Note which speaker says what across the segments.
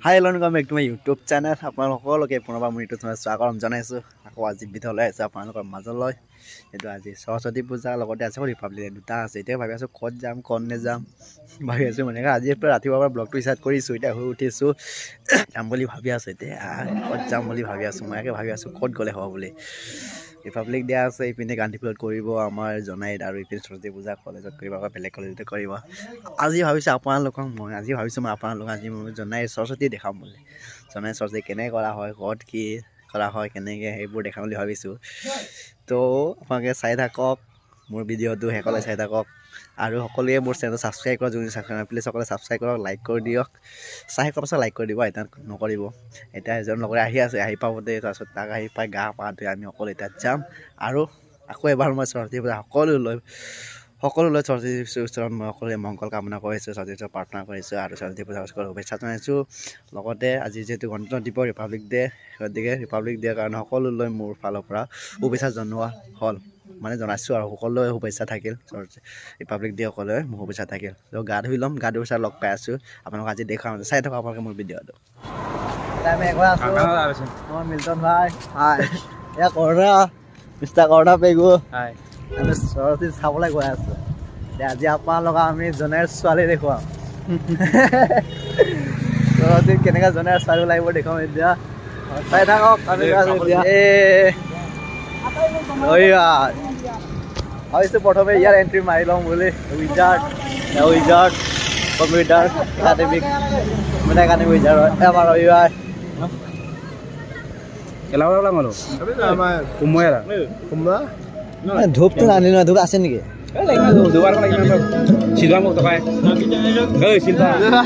Speaker 1: High hello' back to my YouTube channel আপোনালোক সকলোকে পুনৰবাৰ মোৰ ইউটিউব চেনেল স্বাগতম জনাইছোঁ। আকৌ আজি ভিডিঅ'লৈ আহিছোঁ আপোনালোকৰ মাজলৈ। এইটো আজি সৰস্বতী পূজাৰ লগতে আছে ৰিপাব্লিক ডে দুটা আছে। এতিয়া ভাবি আছোঁ ক'ত যাম ক'ত নেযাম ভাবি আছোঁ মানে আজি ৰাতিপুৱাৰ পৰা ব্লগটো ষ্টাৰ্ট কৰিছোঁ। এতিয়া শুই উঠিছোঁ যাম বুলি ভাবি আছোঁ। এতিয়া ক'ত যাম বুলি ভাবি আছোঁ মই ভাবি আছোঁ ক'ত গ'লে হ'ব বুলি। ৰিপাব্লিক ডে আছে, ইপিনে গান্ধীপুৰত কৰিব আমাৰ জনাইত আৰু ইপিনে সৰস্বতী পূজা কলেজত কৰিব বা বেলেগ কলেজতে কৰিব। আজি ভাবিছোঁ আপোনালোকক আজি মই জনাই সৰস্বতী দেখাম বুলি। জনাই সৰস্বতী কেনেকৈ কৰা হয়, ক'ত কি কৰা হয়, কেনেকৈ সেইবোৰ দেখাম বুলি ভাবিছোঁ। তো আপোনালোকে চাই থাকক মোৰ ভিডিঅ'টো শেষলৈ চাই থাকক আৰু সকলোৱে মোৰ চেনেলটো ছাবস্ক্ৰাইব কৰক। যোনে ছাবস্ক্ৰাইব প্লিজ সকলোৱে ছাবস্ক্ৰাইব কৰক, লাইক কৰি দিয়ক। চাই শেষৰ পাছত লাইক কৰি দিব, এতিয়া নকৰিব। এতিয়া এজন লগৰে আহি পাবতে তাৰপিছত তাক আহি পাই গা পা ধুই আমি সকলো এতিয়া যাম আৰু আকৌ এবাৰ মই সৰস্বতী পূজা সকলোলৈ সৰস্বতী ওচৰত মই সকলোৱে মংগল কামনা কৰিছোঁ, সৰস্বতী ওচৰত প্ৰাৰ্থনা কৰিছোঁ আৰু সৰস্বতী পূজাৰ শুভেচ্ছা জনাইছোঁ। লগতে আজি যিহেতু গণতন্ত্ৰ দিৱস ৰিপাব্লিক ডে, গতিকে ৰিপাব্লিক ডেৰ কাৰণে সকলোলৈ মোৰ ফালৰ পৰা শুভেচ্ছা জনোৱা হ'ল, মানে জনাইছোঁ আৰু সকলোৱে শুভেচ্ছা থাকিল। ৰিপাব্লিক ডে সকলোৱে মোৰ শুভেচ্ছা থাকিল। তো গা ধুই ল'ম, গা ধুই চাই লগ পাই আছোঁ আপোনালোক আজি দেখাম। চাই থাকক আপোনালোকে মোৰ ভিডিঅ'টো। মই মিল্টন ভাই এয়া কৰোণা মিষ্টাৰ কৰোণা পেগু আমি সৰস্বতী চাবলৈ গৈ আছোঁ। আজি আপোনালোকক আমি জনাৰ ছোৱালী দেখুৱাম। সৰস্বতীত কেনেকৈ জনাৰ ছোৱালী লাগিব দেখুৱাম এতিয়া। চাই থাকক ভাবিছোঁ প্ৰথমে ইয়াৰ এণ্ট্ৰি মাৰি ল'ম বুলি। উইজাৰ্ড কম্পিউটাৰ একাডেমিক উইজাৰ্ড আমাৰ ৰবিবাৰ ধূপটো নানি নহয়, ধূপ আছে নেকি?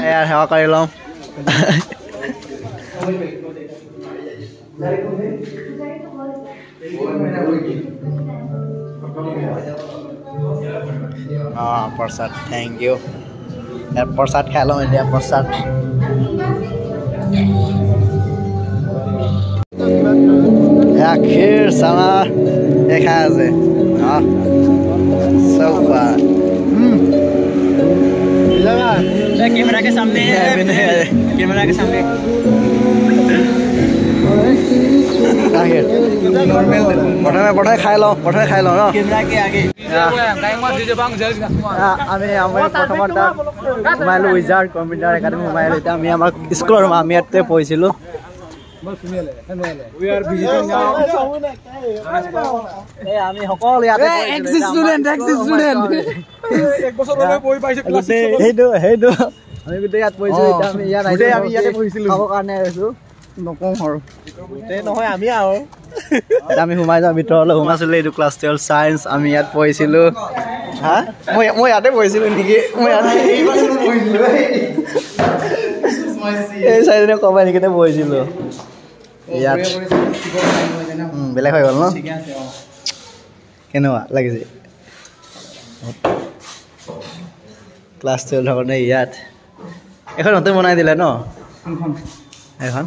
Speaker 1: সেৱা কৰি লওঁ। প্ৰসাদ থেংক ইউ। প্ৰসাদ খাই লওঁ এতিয়া। প্ৰসাদ ক্ষীৰ চানা খাই আছে कैमरा के सामने প্ৰথমে খাই লওঁ ন। আমি প্ৰথমত সোমাইলোঁ উইজাৰ্ড কম্পিউটাৰ একাডেমি সোমাইলোঁ। এতিয়া আমি আমাৰ স্কুলৰ আমি ইয়াতে পঢ়িছিলোঁ। আমি সকলো ইয়াতে সেইটো আমি গোটেই ইয়াত পঢ়িছোঁ। আমি ইয়াতে পঢ়িছিলোঁ খাবৰ কাৰণে আহিছোঁ। নকওঁ আৰু গোটেই নহয় আমি আৰু আমি সোমাই যাওঁ ভিতৰলৈ। সোমাইছিলোঁ এইটো ক্লাছ 12 চায়েন্স। আমি ইয়াত পঢ়িছিলোঁ। মই ইয়াতে পঢ়িছিলোঁ নেকি? এই চাৰিজনে কমাই নেকি পঢ়িছিলোঁ ইয়াত। বেলেগ হৈ গ'ল ন? কেনেকুৱা লাগিছে? ক্লাছ 12 থাকোঁতে ইয়াত এখন নতুন বনাই দিলে ন? এখন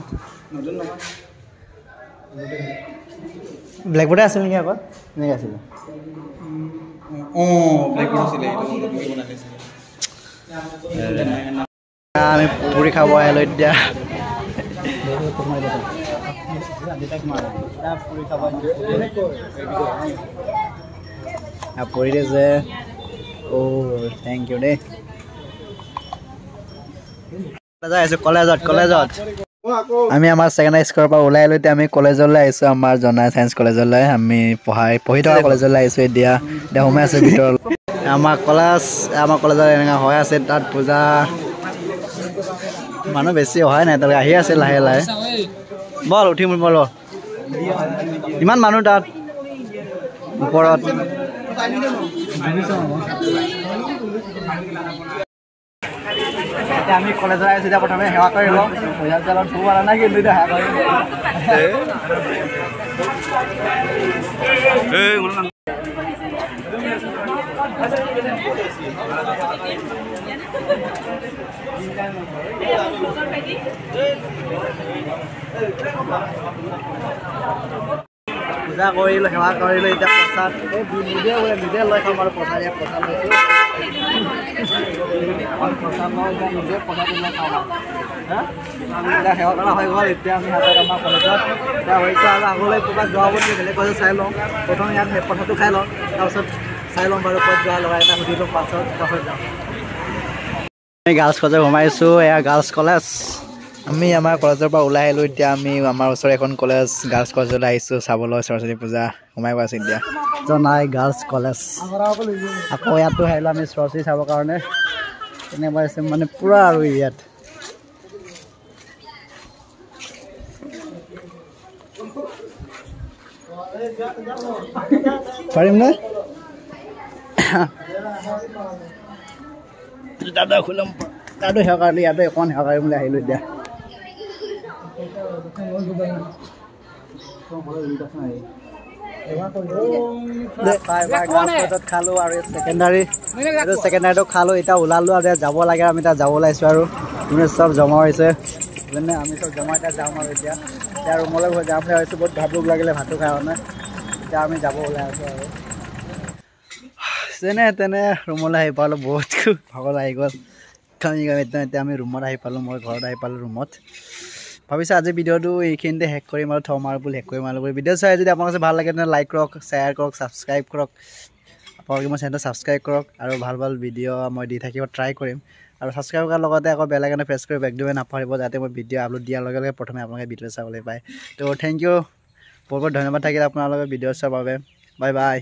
Speaker 1: ব্লেকবোৰ্ডে আছিল নেকি আগত? এনেকৈ আছিলে। আমি পুৰি খাব আহিলোঁ এতিয়া। পুৰি দিছে। থেংক ইউ দেই। কলেজত আমি আমাৰ ছেকেণ্ডাৰী স্কুলৰ পৰা ওলাই আহিলোঁ। এতিয়া আমি কলেজলৈ আহিছোঁ, আমাৰ জনাই চায়েন্স কলেজলৈ। আমি পঢ়ি থকা কলেজলৈ আহিছোঁ। এতিয়া সোমাই আছোঁ ভিতৰত। আমাৰ কলেজত এনেকুৱা হৈ আছে। তাত পূজা মানুহ বেছি অহাই নাই, তাত আহি আছে লাহে লাহে। বল উঠিম বল। ইমান মানুহ তাত ওপৰত। এতিয়া আমি কলেজত আহিছোঁ। এতিয়া প্ৰথমে সেৱা কৰি লওঁ। নাই কিন্তু এতিয়া সেৱা কৰি পূজা কৰিলোঁ, সেৱা কৰিলোঁ। এতিয়া প্ৰসাদ নিজে লৈ খাম আৰু প্ৰসাদ লৈছোঁ। প্ৰসাদ লওঁ এতিয়া নিজে প্ৰসাদ লৈ খাওঁ। সেৱা কৰা হৈ গ'ল এতিয়া আমি হাতত আমাৰ কলেজত এতিয়া হৈছে আৰু আগলৈ ক'ৰবাত যোৱা বুলি বেলেগ কলেজত চাই লওঁ প্ৰথম ইয়াত কথাটো খাই লওঁ তাৰপিছত চাই ল'ম বাৰু ক'ত যোৱা ল'ৰা এটা সুধি লওঁ পাছত হৈ যাম আমি গাৰ্লছ কলেজত সোমাইছোঁ এয়া গাৰ্লছ কলেজ আমি আমাৰ কলেজৰ পৰা ওলাই আহিলোঁ এতিয়া আমি আমাৰ ওচৰৰ এখন কলেজ গাৰ্লছ কলেজলৈ আহিছোঁ চাবলৈ সৰস্বতী পূজা সোমাই গৈ আছোঁ এতিয়া জনাই গাৰ্লছ কলেজ আকৌ ইয়াতো আহিলোঁ আমি সৰস্বতী চাবৰ কাৰণে কেনেকুৱা আছে মানে পূৰা আৰু ইয়াত পাৰিম নে দাদা খুলাম দাদা সেৱা কৰিলোঁ ইয়াতে অকণমান সেৱা কৰিম বুলি আহিলোঁ এতিয়া খালোঁ আৰু ছেকেণ্ডাৰীটো খালোঁ এতিয়া ওলালোঁ আৰু যাব লাগে আমি তাত যাব ওলাইছোঁ আৰু তুমি চব জমা হৈছে যেনে আমি চব জমা এতিয়া যাম আৰু এতিয়া ৰুমলৈ যাম বুলি ভাবিছোঁ বহুত ভাত ভোক লাগিলে ভাতো খাই মানে এতিয়া আমি যাব ওলাই আছোঁ আৰু যেনে তেনে ৰুমলৈ আহি পালোঁ বহুত ভাগৰ আহি গ'ল এতিয়া আমি ৰুমত আহি পালোঁ মই ঘৰত আহি পালোঁ ৰুমত ভাবিছোঁ আজি ভিডিঅ'টো এইখিনিতে শেষ কৰিম আৰু থ'ম আৰু বুলি শেষ কৰিম আৰু ভিডিঅ' চাই যদি আপোনালোকে ভাল লাগে তেনে লাইক কৰক শ্বেয়াৰ কৰক ছাবস্ক্ৰাইব কৰক আপোনালোকে মোৰ চেনেলটো ছাবস্ক্ৰাইব কৰক আৰু ভাল ভাল ভিডিঅ' মই দি থাকিব ট্ৰাই কৰিম আৰু ছাবস্ক্ৰাইব কৰাৰ লগতে আকৌ বেল আইকনটো প্ৰেছ কৰি একদমেই নাপাহৰিব যাতে মই ভিডিঅ' আপলোড দিয়াৰ লগে লগে প্ৰথমে আপোনালোকে ভিডিঅ' চাবলৈ পায় তো থেংক ইউ বহুত বহুত ধন্যবাদ থাকিল আপোনালোকে ভিডিঅ' চোৱাৰ বাবে বাই বাই